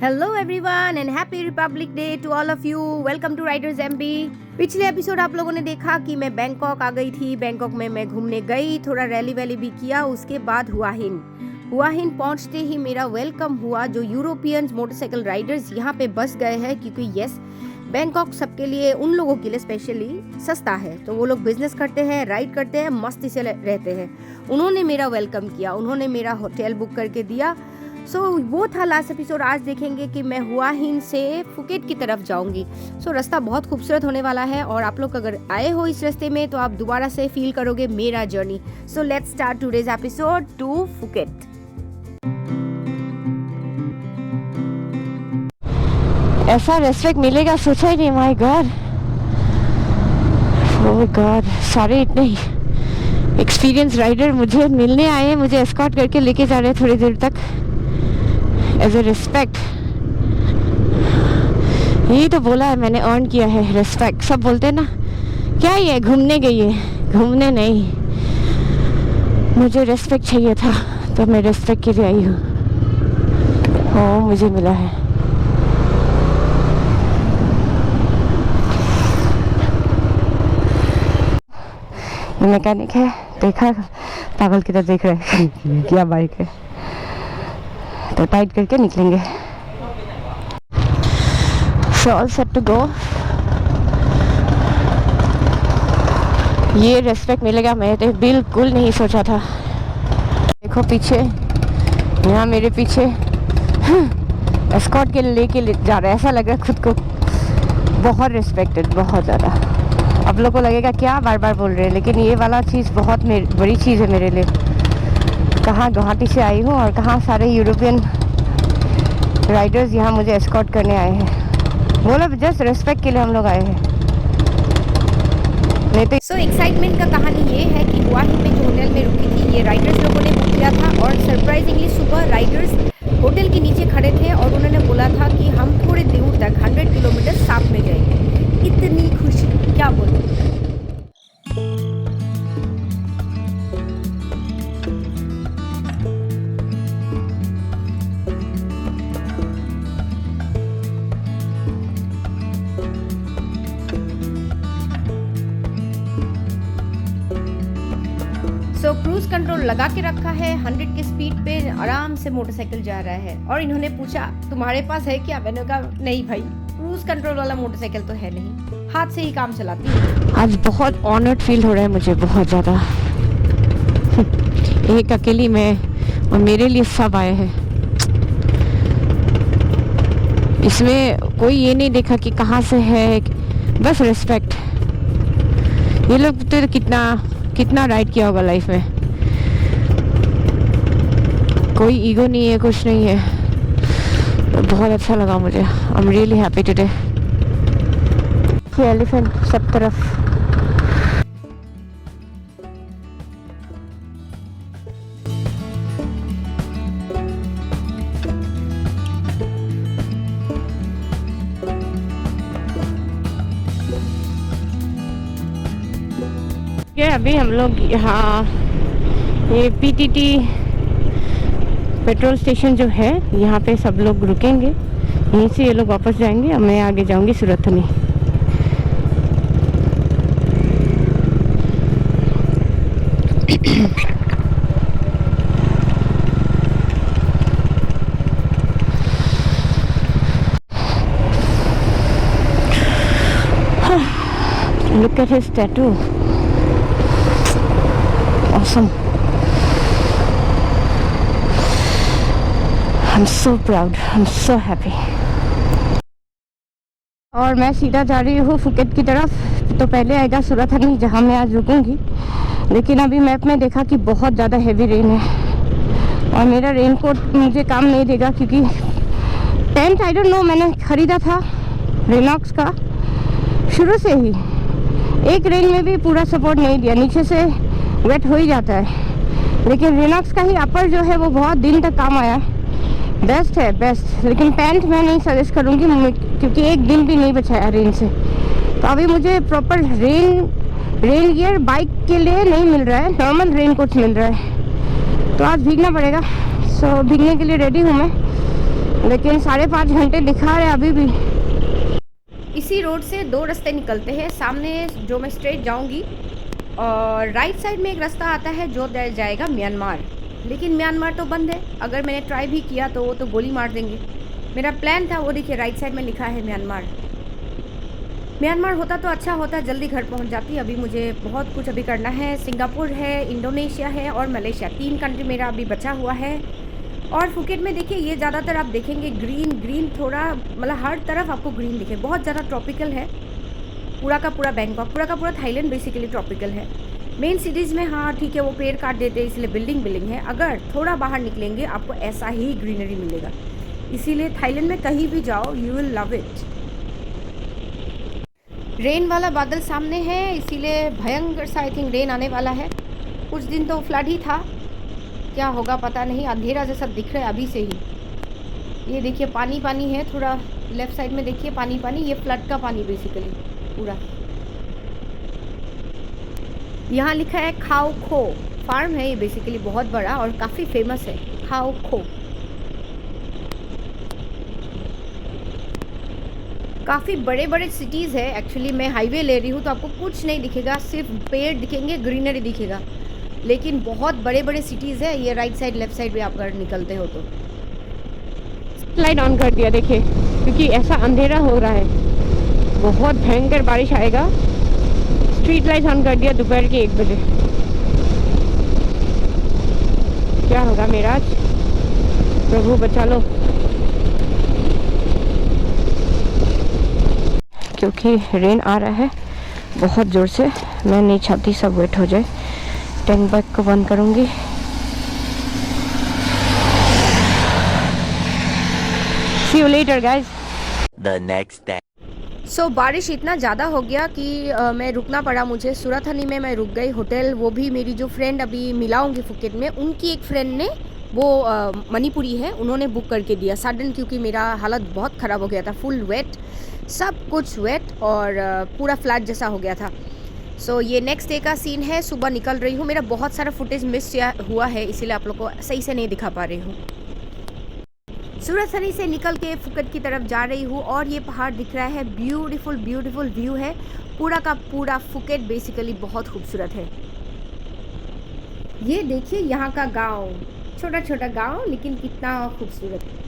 Hello everyone and happy Republic Day to all of you. Welcome to Riders MB. पिछले episode आप लोगों ने देखा कि मैं बैंकॉक आ गई थी। बैंकॉक में मैं घूमने गई, थोड़ा रैली वैली भी किया। उसके बाद हुआहिन पहुंचते ही मेरा वेलकम हुआ। जो यूरोपियंस मोटरसाइकिल राइडर्स यहाँ पे बस गए हैं, क्योंकि यस बैंकॉक सबके लिए, उन लोगों के लिए स्पेशली सस्ता है, तो वो लोग बिजनेस करते हैं, राइड करते हैं, मस्ती से रहते हैं। उन्होंने मेरा वेलकम किया, उन्होंने मेरा होटल बुक करके दिया। वो था लास्ट एपिसोड। आज देखेंगे कि मैं हुआहिन से फुकेट की तरफ जाऊंगी। रास्ता बहुत खूबसूरत होने वाला है और आप लोग अगर आए हो इस रास्ते में तो आप दोबारा से फील करोगे मेरा journey. Let's start today's episode to Phuket. ऐसा रेस्पेक्ट मिलेगा सोचा ही नहीं। माय गॉड, ओह गॉड, सारे इतने एक्सपीरियंस राइडर मुझे मिलने आए हैं, मुझे एस्कॉर्ट करके लेके जा रहे हैं थोड़ी देर तक एज ए रिस्पेक्ट। यही तो बोला है मैंने, अर्न किया है रिस्पेक्ट। सब बोलते हैं ना क्या ये घूमने गई है, घूमने नहीं, मुझे रिस्पेक्ट चाहिए था तो मैं रिस्पेक्ट के लिए आई हूँ। ओह मुझे मिला है। मैकेनिक है, देखा पागल की तरह देख रहे हैं क्या बाइक है, तो टाइट करके निकलेंगे। All set to go. ये रेस्पेक्ट मिलेगा मैं तो बिल्कुल नहीं सोचा था। देखो पीछे, यहाँ मेरे पीछे एस्कॉर्ट के लेके जा रहा है। ऐसा लग रहा है खुद को बहुत रिस्पेक्टेड, बहुत ज़्यादा। आप लोगों को लगेगा क्या बार बार बोल रहे हैं, लेकिन ये वाला चीज़ बहुत बड़ी चीज़ है मेरे लिए। कहाँ गुवाहाटी से आई हूँ और कहाँ सारे यूरोपियन राइडर्स यहाँ मुझे एस्कॉर्ट करने आए हैं। वो लोग जस्ट रिस्पेक्ट के लिए हम लोग आए हैं। एक्साइटमेंट का कहानी ये है कि हुआहिन में जो होटल में रुकी थी, ये राइडर्स लोगों ने बुक किया था और सरप्राइजिंगली सुबह राइडर्स होटल के नीचे खड़े थे और उन्होंने बोला था कि हम थोड़े दूर तक 100 किलोमीटर साथ में जाएंगे। इतनी खुशी क्या बोलूं। क्रूज कंट्रोल लगा के रखा है, 100 की स्पीड पे आराम से मोटरसाइकिल जा रहा है। और इन्होंने पूछा तुम्हारे पास है क्या? मैंने कहा नहीं भाई, क्रूज कंट्रोल वाला मोटरसाइकिल तो है नहीं, हाथ से ही काम चलाती हूँ। आज बहुत ऑनर्ड फील हो रहा है मुझे, बहुत ज़्यादा। एक अकेली मैं और मेरे लिए सब आए हैं। इसमें कोई ये नहीं देखा कि कहाँ से है, बस रिस्पेक्ट। ये लोग तो कितना राइड किया होगा लाइफ में। कोई ईगो नहीं है, कुछ नहीं है। बहुत अच्छा लगा मुझे। I am really happy today. Elephant सब तरफ। अभी हम लोग यहाँ ये पीटीटी पेट्रोल स्टेशन जो है, यहाँ पे सब लोग रुकेंगे। यहीं से ये लोग वापस जाएंगे और मैं आगे जाऊंगी सूरतनी। Look at his tattoo. Awesome. I'm so proud. I'm so happy. और मैं सीधा जा रही हूँ फुकेट की तरफ। तो पहले आएगा सूरतनी, जहाँ मैं आज रुकूंगी। लेकिन अभी मैप में देखा कि बहुत ज़्यादा हैवी रेन है और मेरा रेनकोट मुझे काम नहीं देगा, क्योंकि टेंट आई डोंट नो मैंने ख़रीदा था रिनॉक्स का। शुरू से ही एक रेन में भी पूरा सपोर्ट नहीं दिया, नीचे से वेट हो ही जाता है। लेकिन रिनॉक्स का ही अपर जो है वो बहुत दिन तक काम आया, बेस्ट है बेस्ट। लेकिन पैंट मैं नहीं सजेस्ट करूँगी, क्योंकि एक दिन भी नहीं बचाया रेन से। तो अभी मुझे प्रॉपर रेन गियर बाइक के लिए नहीं मिल रहा है, नॉर्मल रेन कोट मिल रहा है, तो आज भीगना पड़ेगा। भीगने के लिए रेडी हूँ मैं। लेकिन 5.5 घंटे दिखा रहे अभी भी। इसी रोड से 2 रास्ते निकलते हैं। सामने जो मैं स्ट्रेट जाऊंगी और राइट साइड में एक रास्ता आता है जो जाएगा म्यांमार, लेकिन म्यांमार तो बंद है। अगर मैंने ट्राई भी किया तो वो तो गोली मार देंगे। मेरा प्लान था, वो देखिए राइट साइड में लिखा है म्यांमार। म्यांमार होता तो अच्छा होता, जल्दी घर पहुंच जाती। अभी मुझे बहुत कुछ अभी करना है। सिंगापुर है, इंडोनेशिया है और मलेशिया, 3 कंट्री मेरा अभी बचा हुआ है। और फुकेट में देखिए ये ज़्यादातर आप देखेंगे ग्रीन ग्रीन, थोड़ा मतलब हर तरफ आपको ग्रीन दिखे। बहुत ज़्यादा ट्रॉपिकल है। पूरा का पूरा बैंकॉक, पूरा का पूरा थाईलैंड बेसिकली ट्रॉपिकल है। मेन सिटीज़ में हाँ ठीक है, वो पेड़ काट देते हैं इसलिए बिल्डिंग है। अगर थोड़ा बाहर निकलेंगे आपको ऐसा ही ग्रीनरी मिलेगा। इसीलिए थाईलैंड में कहीं भी जाओ you will love it. Rain वाला बादल सामने है, इसीलिए भयंकर सा आई थिंक रेन आने वाला है। कुछ दिन तो फ्लड ही था, क्या होगा पता नहीं। अंधेरा जैसा दिख रहा है अभी से ही। ये देखिए पानी पानी है, थोड़ा लेफ्ट साइड में देखिए पानी पानी। ये फ्लड का पानी बेसिकली पूरा। यहाँ लिखा है खाओ खो फार्म है, ये बेसिकली बहुत बड़ा और काफ़ी फेमस है खाओ खो। काफ़ी बड़े बड़े सिटीज़ है। एक्चुअली मैं हाईवे ले रही हूँ तो आपको कुछ नहीं दिखेगा, सिर्फ पेड़ दिखेंगे, ग्रीनरी दिखेगा। लेकिन बहुत बड़े बड़े सिटीज़ है। ये राइट साइड लेफ्ट साइड पे आप अगर निकलते हो तो। लाइट ऑन कर दिया देखिए, क्योंकि ऐसा अंधेरा हो रहा है, बहुत भयंकर बारिश आएगा। स्ट्रीट लाइट ऑन कर दिया दोपहर के 1 बजे। क्या होगा मेरा आज, प्रभु बचा लो। क्योंकि रेन आ रहा है बहुत ज़ोर से, मैं नहीं चाहती सब वेट हो जाए। टैंक बैग को बंद करूँगी। See you later guys. The next day. सो बारिश इतना ज़्यादा हो गया कि मैं रुकना पड़ा मुझे। सूरथानी में मैं रुक गई होटल। वो भी मेरी जो फ्रेंड अभी मिलाऊंगी फुकेट में, उनकी एक फ्रेंड ने, वो मणिपुरी है, उन्होंने बुक करके दिया सडन, क्योंकि मेरा हालत बहुत ख़राब हो गया था। फुल वेट, सब कुछ वेट और पूरा फ्लैट जैसा हो गया था। सो ये नेक्स्ट डे का सीन है। सुबह निकल रही हूँ। मेरा बहुत सारा फुटेज मिस हुआ है, इसीलिए आप लोग को सही से नहीं दिखा पा रही हूँ। सूरथानी से निकल के फुकेट की तरफ जा रही हूँ और ये पहाड़ दिख रहा है। ब्यूटीफुल ब्यूटीफुल व्यू है। पूरा का पूरा फुकेट बेसिकली बहुत खूबसूरत है। ये देखिए यहाँ का गांव, छोटा छोटा गांव, लेकिन कितना खूबसूरत है।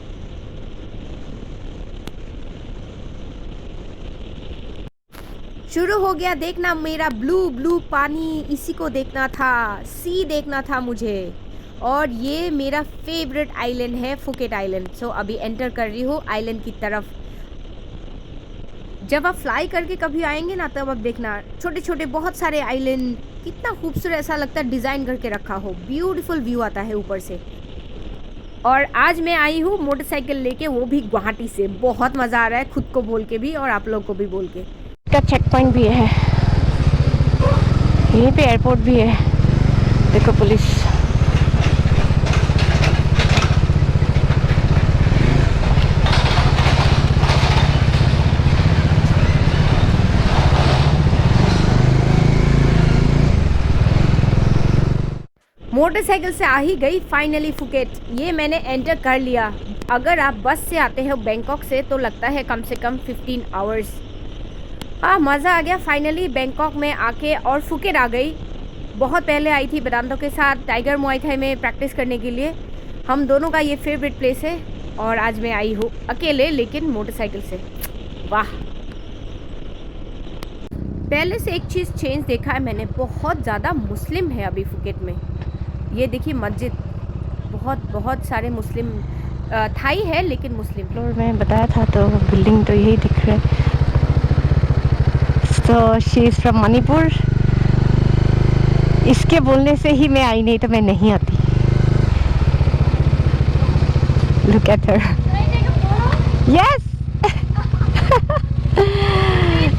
शुरू हो गया देखना मेरा ब्लू ब्लू पानी, इसी को देखना था, सी देखना था मुझे। और ये मेरा फेवरेट आइलैंड है फुकेट आइलैंड। सो अभी एंटर कर रही हूँ आइलैंड की तरफ। जब आप फ्लाई करके कभी आएंगे ना, तब आप देखना छोटे छोटे बहुत सारे आइलैंड, कितना खूबसूरत, ऐसा लगता है डिज़ाइन करके रखा हो। ब्यूटीफुल व्यू आता है ऊपर से। और आज मैं आई हूँ मोटरसाइकिल लेके, वो भी गुवाहाटी से। बहुत मज़ा आ रहा है, खुद को बोल के भी और आप लोग को भी बोल के। का चेक पॉइंट भी है, यहीं पे एयरपोर्ट भी है। देखो पुलिस। मोटरसाइकिल से आ ही गई फाइनली फुकेट। ये मैंने एंटर कर लिया। अगर आप बस से आते हो बैंकॉक से तो लगता है कम से कम 15 आवर्स। मज़ा आ गया फाइनली बैंकॉक में आके। और फुकेट आ गई। बहुत पहले आई थी वेदांतो के साथ टाइगर मुआई थाई में प्रैक्टिस करने के लिए। हम दोनों का ये फेवरेट प्लेस है। और आज मैं आई हूँ अकेले, लेकिन मोटरसाइकिल से। वाह, पहले से एक चीज़ चेंज देखा है मैंने, बहुत ज़्यादा मुस्लिम है अभी फुकेट में। ये देखिए मस्जिद, बहुत बहुत सारे मुस्लिम, थाई है लेकिन मुस्लिम। फ्लोर में बताया था तो बिल्डिंग तो यही दिख रहा है। तो शी इज़ फ्रॉम मणिपुर। इसके बोलने से ही मैं आई, नहीं तो मैं नहीं आती। Look at her. Yes,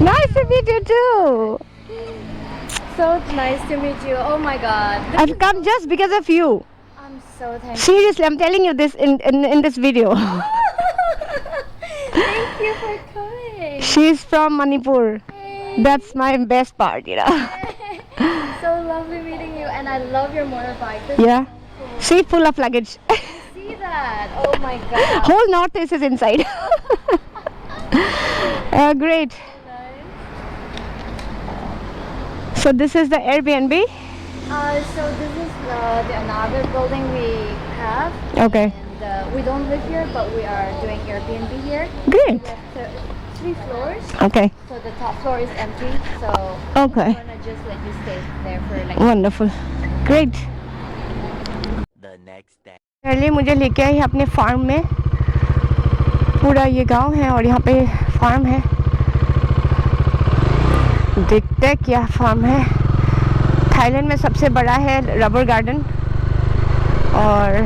nice to meet you too. So nice to meet you. Oh my God. I've come just because of you. I'm so thankful. Seriously, I'm telling you this in this video. Thank you for coming. She's from Manipur. Hey. That's my best part, you know. So lovely meeting you, and I love your motorbike. This Yeah. is so cool. See, full of luggage. See that? that. Oh my god. Whole northeast is inside. Great. So this is the Airbnb. So this is the another building we have. Okay. And we don't live here, but we are doing Airbnb here. Great. We have 3 floors. Okay. So the top floor is empty. So Okay. I'm gonna just let you stay there for like. Wonderful. Great. The next day. पहले मुझे लेके आई अपने farm में. पूरा ये गांव है और यहाँ पे फार्म है. देखते हैं क्या फार्म है. थाईलैंड में सबसे बड़ा है रबर गार्डन और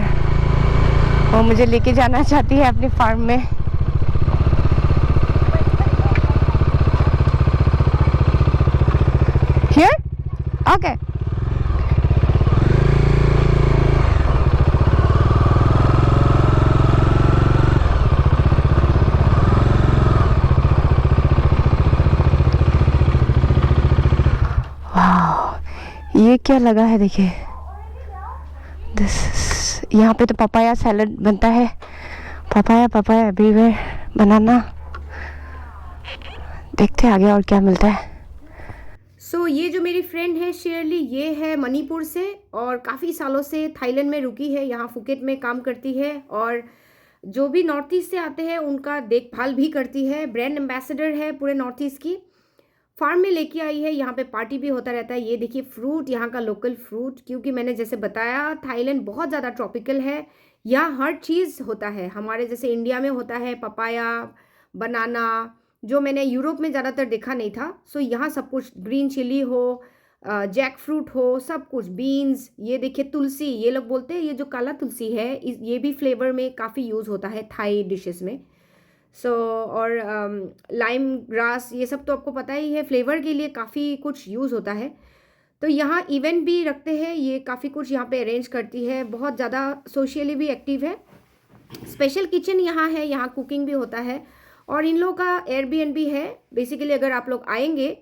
वो मुझे लेके जाना चाहती है अपनी फार्म में. Here? Okay. ये क्या लगा है देखिए. यहाँ पे तो पपाया सैलड बनता है. Papaya everywhere. बनाना. देखते हैं आगे और क्या मिलता है. सो ये जो मेरी फ्रेंड है शेरली, ये है मणिपुर से और काफ़ी सालों से थाईलैंड में रुकी है. यहाँ फुकेट में काम करती है और जो भी नॉर्थ ईस्ट से आते हैं उनका देखभाल भी करती है. ब्रांड एम्बेसडर है पूरे नॉर्थ ईस्ट की. फार्म में लेके आई है. यहाँ पे पार्टी भी होता रहता है. ये देखिए फ्रूट, यहाँ का लोकल फ्रूट, क्योंकि मैंने जैसे बताया थाईलैंड बहुत ज़्यादा ट्रॉपिकल है. यहाँ हर चीज़ होता है. हमारे जैसे इंडिया में होता है पपाया, बनाना, जो मैंने यूरोप में ज़्यादातर देखा नहीं था. सो यहाँ सब कुछ, ग्रीन चिली हो, जैक फ्रूट हो, सब कुछ, बीन्स. ये देखिए तुलसी, ये लोग बोलते हैं ये जो काला तुलसी है ये भी फ्लेवर में काफ़ी यूज़ होता है थाई डिशेस में. और लाइम ग्रास, ये सब तो आपको पता ही है, फ्लेवर के लिए काफ़ी कुछ यूज़ होता है. तो यहाँ इवेंट भी रखते हैं. ये काफ़ी कुछ यहाँ पे अरेंज करती है. बहुत ज़्यादा सोशली भी एक्टिव है. स्पेशल किचन यहाँ है, यहाँ कुकिंग भी होता है. और इन लोगों का एयरबीएनबी है. बेसिकली अगर आप लोग आएंगे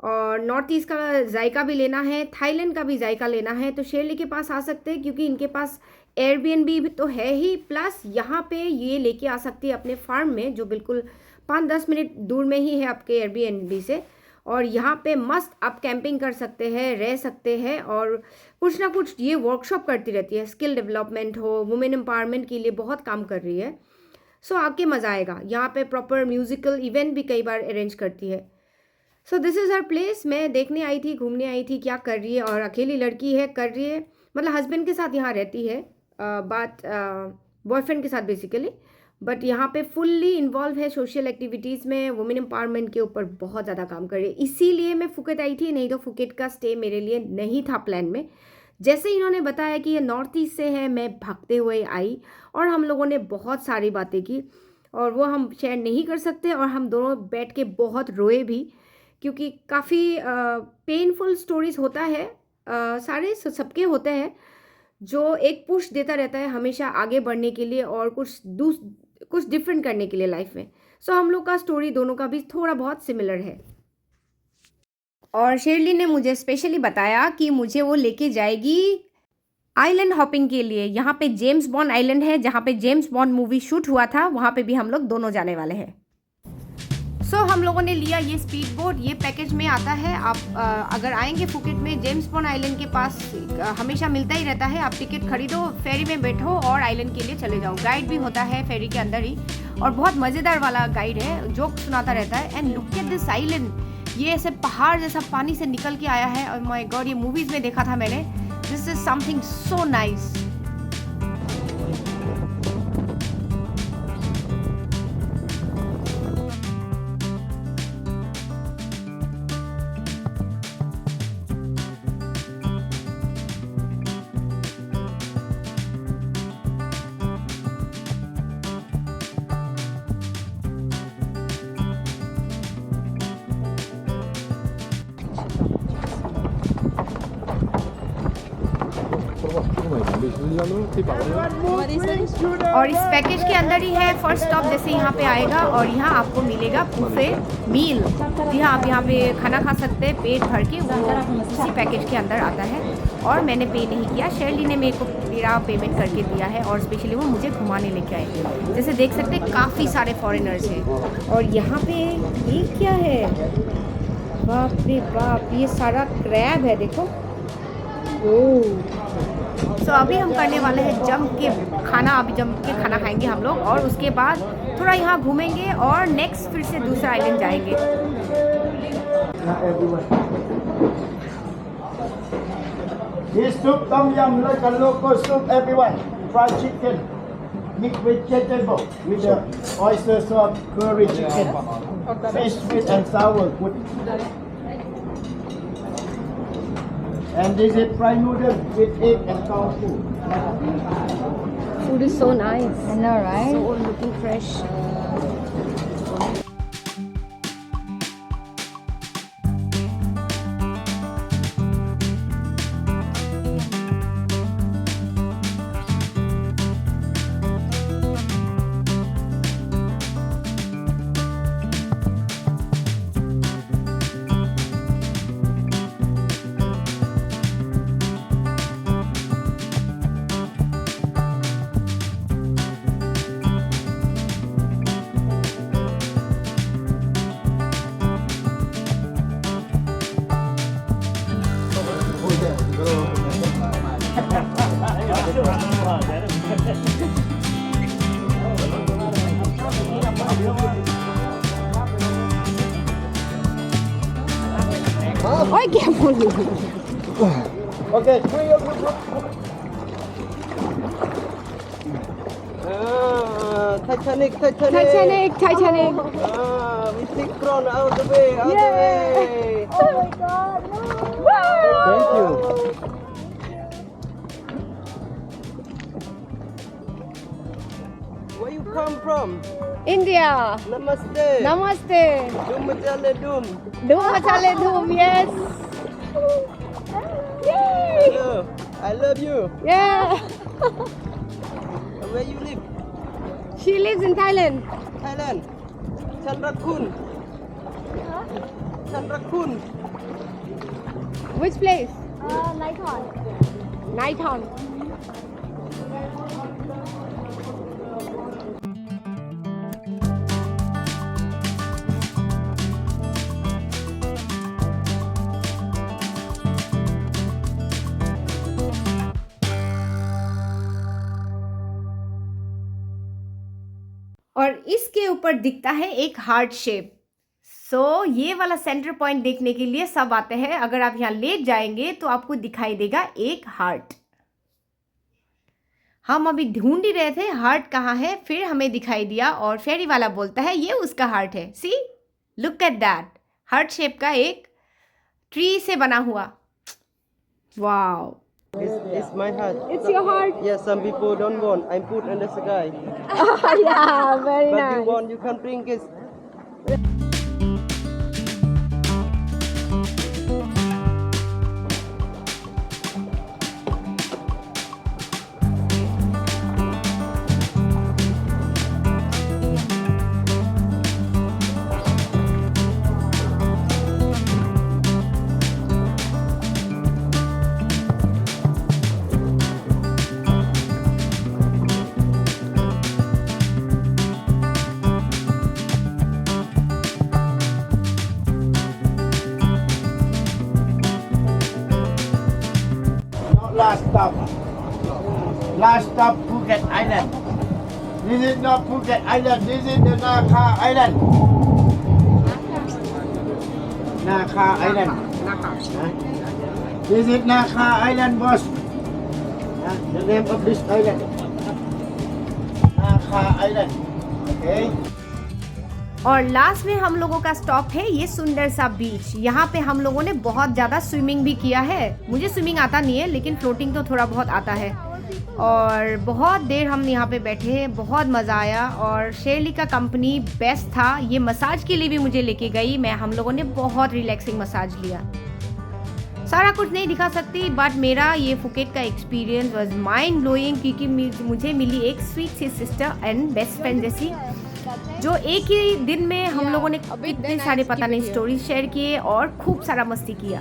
और नॉर्थ ईस्ट का जायका भी लेना है, थाईलैंड का भी जायका लेना है, तो शेरली के पास आ सकते हैं, क्योंकि इनके पास एयरबीएनबी भी तो है ही, प्लस यहाँ पे ये लेके आ सकती है अपने फार्म में, जो बिल्कुल 5-10 मिनट दूर में ही है आपके एयरबीएनबी से. और यहाँ पे मस्त आप कैंपिंग कर सकते हैं, रह सकते हैं और कुछ ना कुछ ये वर्कशॉप करती रहती है. स्किल डेवलपमेंट हो, वुमेन एम्पावरमेंट के लिए बहुत काम कर रही है. सो आके मज़ा आएगा. यहाँ पे प्रॉपर म्यूज़िकल इवेंट भी कई बार अरेंज करती है. So this is her place. मैं देखने आई थी, घूमने आई थी क्या कर रही है. और अकेली लड़की है, कर रही है, मतलब हस्बैंड के साथ यहाँ रहती है, बात बॉयफ्रेंड के साथ बेसिकली. बट यहाँ पे फुल्ली इन्वॉल्व है सोशल एक्टिविटीज़ में. वुमेन एम्पावरमेंट के ऊपर बहुत ज़्यादा काम कर रही है. इसीलिए मैं फुकेट आई थी, नहीं तो फुकेट का स्टे मेरे लिए नहीं था प्लान में. जैसे इन्होंने बताया कि ये नॉर्थ ईस्ट से है, मैं भागते हुए आई और हम लोगों ने बहुत सारी बातें की और वो हम शेयर नहीं कर सकते. और हम दोनों बैठ के बहुत रोए भी, क्योंकि काफ़ी पेनफुल स्टोरीज होता है. सारे सबके होते हैं, जो एक पुश देता रहता है हमेशा आगे बढ़ने के लिए और कुछ डिफरेंट करने के लिए लाइफ में. सो हम लोग का स्टोरी दोनों का भी थोड़ा बहुत सिमिलर है. और शेरली ने मुझे स्पेशली बताया कि मुझे वो लेके जाएगी आइलैंड हॉपिंग के लिए. यहाँ पे जेम्स बॉन्ड आइलैंड है, जहाँ पे जेम्स बॉन्ड मूवी शूट हुआ था, वहाँ पे भी हम लोग दोनों जाने वाले हैं. सो हम लोगों ने लिया ये स्पीड बोट. ये पैकेज में आता है. आप अगर आएंगे फुकेट में, जेम्स बॉन्ड आइलैंड के पास हमेशा मिलता ही रहता है. आप टिकट खरीदो, फेरी में बैठो और आइलैंड के लिए चले जाओ. गाइड भी होता है फेरी के अंदर ही और बहुत मज़ेदार वाला गाइड है, जोक सुनाता रहता है. And look at this island. ये ऐसे पहाड़ जैसा पानी से निकल के आया है. और माय गॉड, ये मूवीज़ में देखा था मैंने. This is something so nice. और इस पैकेज के अंदर ही है फर्स्ट स्टॉप. जैसे यहाँ पे आएगा और यहाँ आपको मिलेगा बुफे मील. जी हाँ, आप यहाँ पे खाना खा सकते हैं पेट भर के. वो उसी पैकेज के अंदर आता है. और मैंने पे नहीं किया, शेरली ने मेरे को मेरा पेमेंट करके दिया है और स्पेशली वो मुझे घुमाने लेके आए। जैसे देख सकते हैं काफ़ी सारे फॉरेनर्स हैं। और यहाँ पे ये क्या है, बाप रे बाप, ये सारा क्रैब है देखो। तो अभी हम करने वाले हैं जम के खाना, अभी जम के खाना खाएंगे हम लोग और उसके बाद थोड़ा यहाँ घूमेंगे और नेक्स्ट फिर से दूसरा आइलैंड जाएंगे। This soup tom yum like a local soup, everyone. Fried chicken, mixed vegetable with the oyster sauce, curry chicken, fish sweet and sour pudding. And this is fried noodles with egg and tofu. Food is so nice. I know, right? So looking fresh. ओए क्या बोल रही है? Okay, three of you. Titanic. Titanic. We take prawn out the way, out the way. Oh my god, no! Thank you. Where you come from? India. Namaste. Namaste. Dum machale dum. Dum machale dum. Yes. Yay. Hello. I love you. Yeah. Where you live? She lives in Thailand. Thailand. Chandrakun. Chandrakun. Which place? Nikon. Nighthorn. और इसके ऊपर दिखता है एक heart shape. सो ये वाला centre point देखने के लिए सब आते हैं। अगर आप यहाँ लेट जाएंगे तो आपको दिखाई देगा एक हार्ट। हम अभी ढूंढ ही रहे थे हार्ट कहाँ है, फिर हमें दिखाई दिया और फेरी वाला बोलता है ये उसका हार्ट है। See, look at that, heart shape का एक ट्री से बना हुआ। Wow, It's my heart. It's your heart. Yes, some people don't want. I put in the sky. Yeah, very But nice. you want, you can drink it. Last stop. Last stop, Phuket Island. This is not Phuket Island. This is the Nakha Island. Nakha Island. Huh? This is Nakha Island, boss. Huh? The name of this island. Nakha Island. Okay. और last में हम लोगों का stop है ये सुंदर सा बीच। यहाँ पे हम लोगों ने बहुत ज़्यादा स्विमिंग भी किया है। मुझे स्विमिंग आता नहीं है लेकिन फ्लोटिंग तो थोड़ा बहुत आता है। और बहुत देर हम यहाँ पे बैठे, बहुत मज़ा आया। और शेरली का कंपनी बेस्ट था। ये मसाज के लिए भी मुझे लेके गई। हम लोगों ने बहुत रिलैक्सिंग मसाज लिया। सारा कुछ नहीं दिखा सकती बट मेरा ये फुकेट का एक्सपीरियंस वाज माइंड ब्लोइंग, क्योंकि मुझे मिली एक स्वीट सी सिस्टर एंड बेस्ट फ्रेंड जैसी, जो एक ही दिन में हम लोगों ने इतने सारे पता नहीं स्टोरी शेयर किए और खूब सारा मस्ती किया।